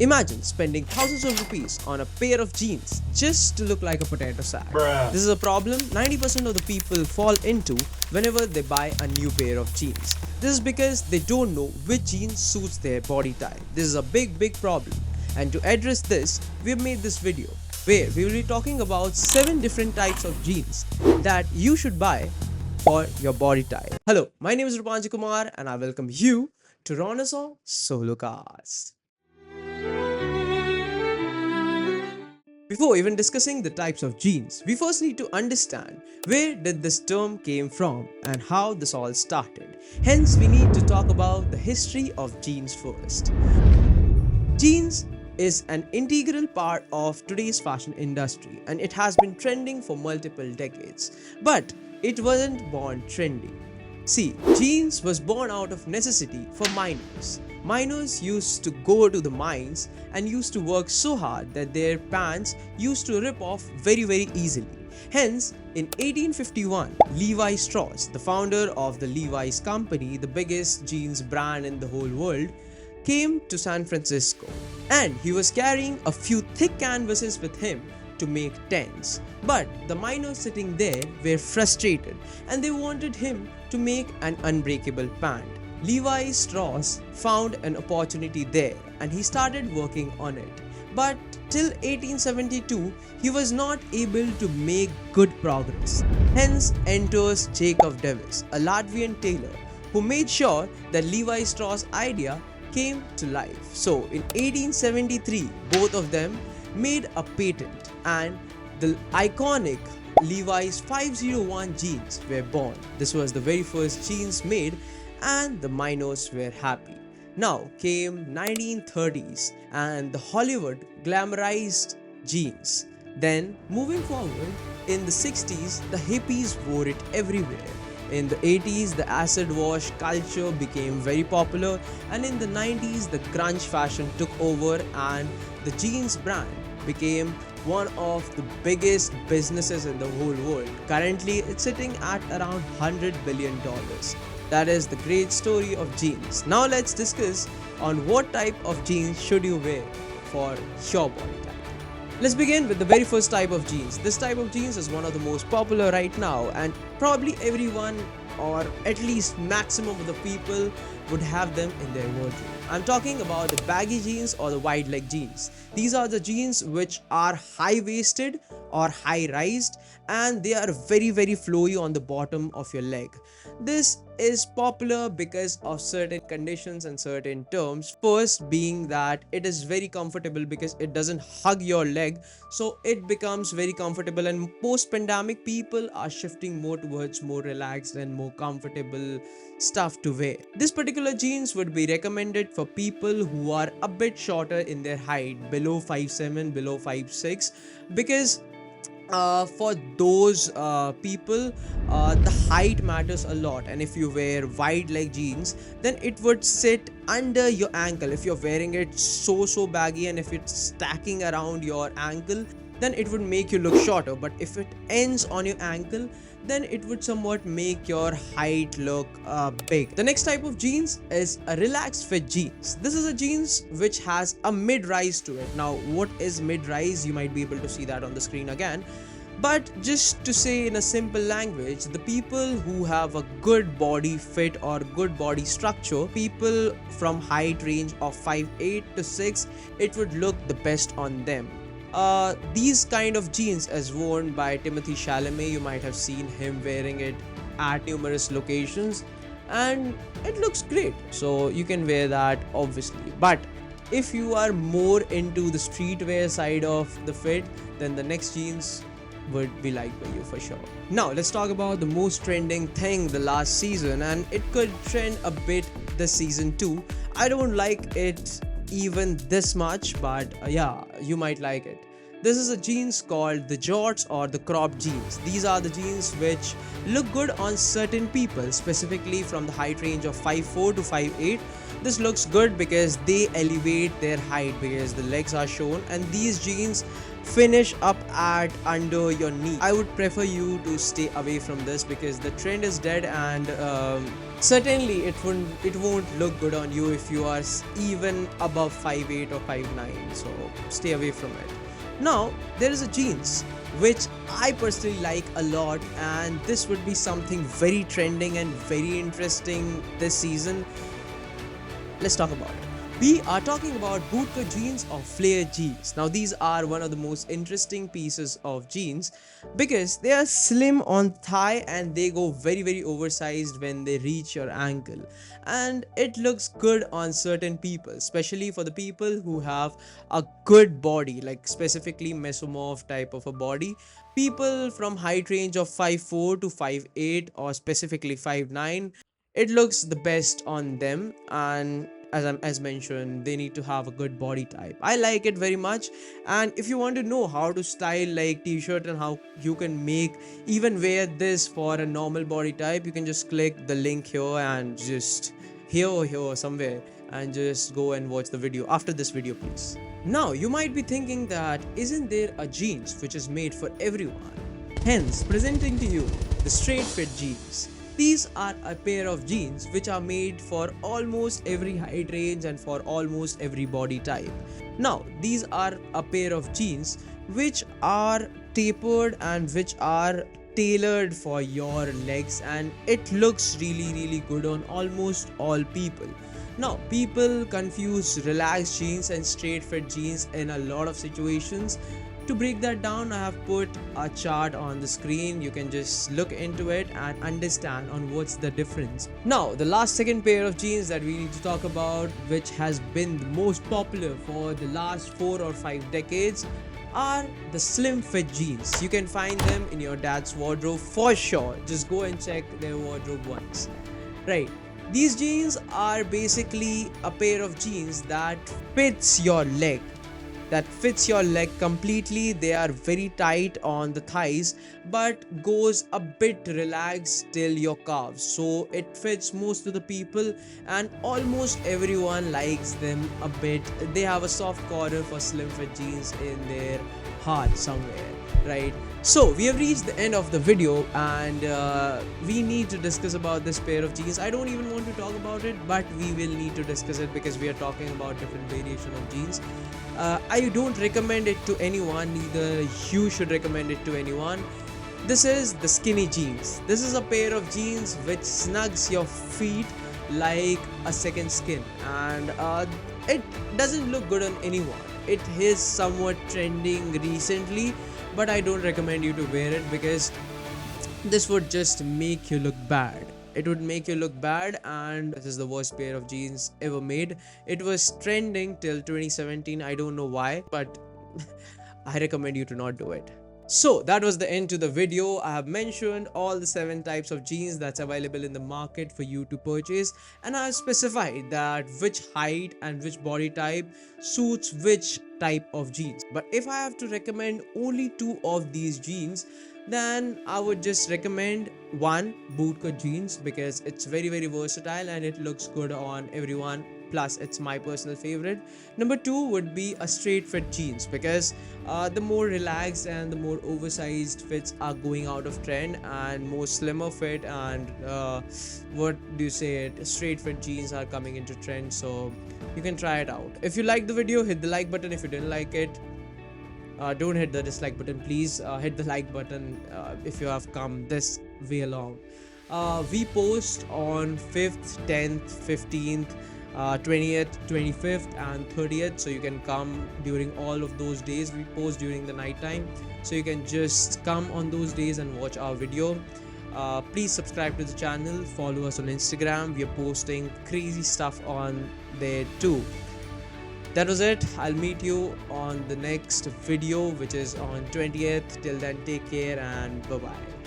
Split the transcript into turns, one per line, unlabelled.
Imagine spending thousands of rupees on a pair of jeans just to look like a potato sack.
Bruh.
This is a problem 90% of the people fall into whenever they buy a new pair of jeans. This is because they don't know which jeans suits their body type. This is a big problem. And to address this, we have made this video where we will be talking about 7 different types of jeans that you should buy for your body type. Hello, my name is Rupanji Kumar and I welcome you to Renaissance Solocast. Before even discussing the types of jeans, we first need to understand where did this term came from and how this all started. Hence, we need to talk about the history of jeans first. Jeans is an integral part of today's fashion industry and it has been trending for multiple decades. But it wasn't born trendy. See, jeans was born out of necessity for miners. Miners used to go to the mines and used to work so hard that their pants used to rip off very easily. Hence, in 1851, Levi Strauss, the founder of the Levi's company, the biggest jeans brand in the whole world, came to San Francisco and he was carrying a few thick canvases with him to make tents. But the miners sitting there were frustrated and they wanted him to make an unbreakable pant. Levi Strauss found an opportunity there and he started working on it. But till 1872, he was not able to make good progress. Hence enters Jacob Davis, a Latvian tailor, who made sure that Levi Strauss' idea came to life. So in 1873, both of them made a patent and the iconic Levi's 501 jeans were born. This was the very first jeans made and the miners were happy. Now came 1930s and the Hollywood glamorized jeans. Then moving forward, in the 60s, the hippies wore it everywhere. In the 80s, the acid wash culture became very popular and in the 90s, the grunge fashion took over and the jeans brand became one of the biggest businesses in the whole world. Currently, it's sitting at around $100 billion. That is the great story of jeans. Now let's discuss on what type of jeans should you wear for your body type. Let's begin with the very first type of jeans. This type of jeans is one of the most popular right now and probably everyone or at least maximum of the people would have them in their wardrobe. I'm talking about the baggy jeans or the wide leg jeans. These are the jeans which are high waisted or high rised and they are very flowy on the bottom of your leg. This is popular because of certain conditions and certain terms. First being that it is very comfortable because it doesn't hug your leg, so it becomes very comfortable, and post-pandemic people are shifting more towards more relaxed and more comfortable stuff to wear. This particular jeans would be recommended for people who are a bit shorter in their height, below 5'7", below 5'6", because for those people the height matters a lot, and if you wear wide leg jeans then it would sit under your ankle. If you're wearing it so baggy and if it's stacking around your ankle, then it would make you look shorter, but if it ends on your ankle then it would somewhat make your height look big. The next type of jeans is a relaxed fit jeans. This is a jeans which has a mid-rise to it. Now what is mid-rise? You might be able to see that on the screen again. But just to say in a simple language, the people who have a good body fit or good body structure, people from height range of 5'8" to 6, it would look the best on them. These kind of jeans is worn by Timothy Chalamet. You might have seen him wearing it at numerous locations and it looks great, so you can wear that obviously. But if you are more into the streetwear side of the fit, then the next jeans would be liked by you for sure. Now let's talk about the most trending thing the last season, and it could trend a bit this season too. I don't like it even this much, but yeah, you might like it. This is a jeans called the jorts or the cropped jeans. These are the jeans which look good on certain people, specifically from the height range of 5'4" to 5'8". This looks good because they elevate their height because the legs are shown, and these jeans finish up at under your knee. I would prefer you to stay away from this because the trend is dead and Certainly it won't look good on you if you are even above 5'8" or 5'9", so stay away from it. Now there is a jeans which I personally like a lot, and this would be something very trending and very interesting this season. Let's talk about it. We are talking about bootcut jeans or flare jeans. Now, these are one of the most interesting pieces of jeans because they are slim on thigh and they go very oversized when they reach your ankle. And it looks good on certain people, especially for the people who have a good body, like specifically mesomorph type of a body. People from height range of 5'4" to 5'8" or specifically 5'9", it looks the best on them. And as mentioned, they need to have a good body type. I like it very much. And if you want to know how to style like t-shirt and how you can make even wear this for a normal body type, you can just click the link here and just here or here somewhere, and just go and watch the video after this video, please. Now you might be thinking that isn't there a jeans which is made for everyone? Hence presenting to you the straight fit jeans. These are a pair of jeans which are made for almost every height range and for almost every body type. Now, these are a pair of jeans which are tapered and which are tailored for your legs, and it looks really good on almost all people. Now, people confuse relaxed jeans and straight fit jeans in a lot of situations. To break that down, I have put a chart on the screen. You can just look into it and understand on what's the difference. Now, the last second pair of jeans that we need to talk about, which has been the most popular for the last 4 or 5 decades, are the slim fit jeans. You can find them in your dad's wardrobe for sure. Just go and check their wardrobe once. Right. These jeans are basically a pair of jeans that fits your leg. Completely. They are very tight on the thighs but goes a bit relaxed till your calves, so it fits most of the people and almost everyone likes them a bit. They have a soft corner for slim fit jeans in their heart somewhere, right? So we have reached the end of the video, and we need to discuss about this pair of jeans. I don't even want to talk about it, but we will need to discuss it because we are talking about different variation of jeans. I don't recommend it to anyone, neither you should recommend it to anyone. This is the skinny jeans. This is a pair of jeans which snugs your feet like a second skin, and it doesn't look good on anyone. It is somewhat trending recently, but I don't recommend you to wear it because this would just make you look bad. It would make you look bad, and this is the worst pair of jeans ever made. It was trending till 2017. I don't know why, but I recommend you to not do it. So that was the end to the video. I have mentioned all the 7 types of jeans that's available in the market for you to purchase, and I have specified that which height and which body type suits which type of jeans. But if I have to recommend only 2 of these jeans, then I would just recommend one, bootcut jeans, because it's very versatile and it looks good on everyone. Plus, it's my personal favorite. Number 2 would be a straight fit jeans, because the more relaxed and the more oversized fits are going out of trend, and more slimmer fit and straight fit jeans are coming into trend. So you can try it out. If you liked the video, hit the like button. If you didn't like it, don't hit the dislike button. Please hit the like button if you have come this way along. We post on 5th, 10th, 15th, 20th, 25th and 30th, so you can come during all of those days. We post during the night time, so you can just come on those days and watch our video. Please subscribe to the channel, follow us on Instagram. We are posting crazy stuff on there too. That was it. I'll meet you on the next video, which is on 20th. Till then, take care and bye bye.